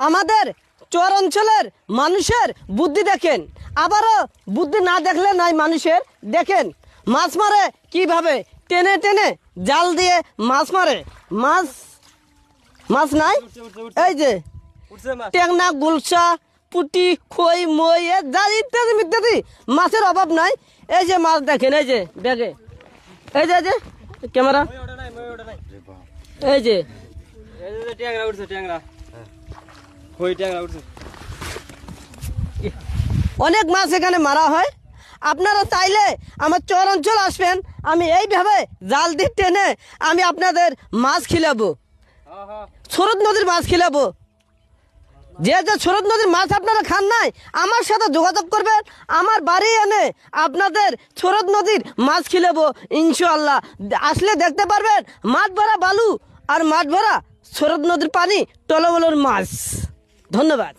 আমাদের চর অঞ্চলের মানুষের বুদ্ধি দেখেন, আবারও বুদ্ধি না দেখলে নয় মানুষের। দেখেন মাছ মারে কিভাবে, টেনে টেনে জাল দিয়ে মাছ মারে। মাছ নাই, এই যে টেংনা, গুলশা, পুটি, খই, মই, যা ইত্যাদি ইত্যাদি মাছের অভাব নাই। এই যে মাছ দেখেন, এই যে ব্যাগে, এই যে ক্যামেরা, এই যে ট্যাংরা উঠছে, ট্যাংরা কই ট্যাংরা উঠছে। অনেক মাছ এখানে মারা হয়। আপনারা চাইলে আমার চর অঞ্চল আসবেন, আমি এইভাবে জাল দিয়ে টেনে আমি আপনাদের মাছ খিলাবো, স্রোত নদীর মাছ খিলাবো। যে স্রোত নদীর মাছ আপনারা খান নাই, আমার সাথে যোগাযোগ করবেন, আমার বাড়ি এনে আপনাদের স্রোত নদীর মাছ খিলাবো ইনশাআল্লাহ। আসলে দেখতে পারবেন মাঠ ভরা বালু আর মাঠ ভরা স্রোত নদীর পানি, টলবলর মাছ। ধন্যবাদ।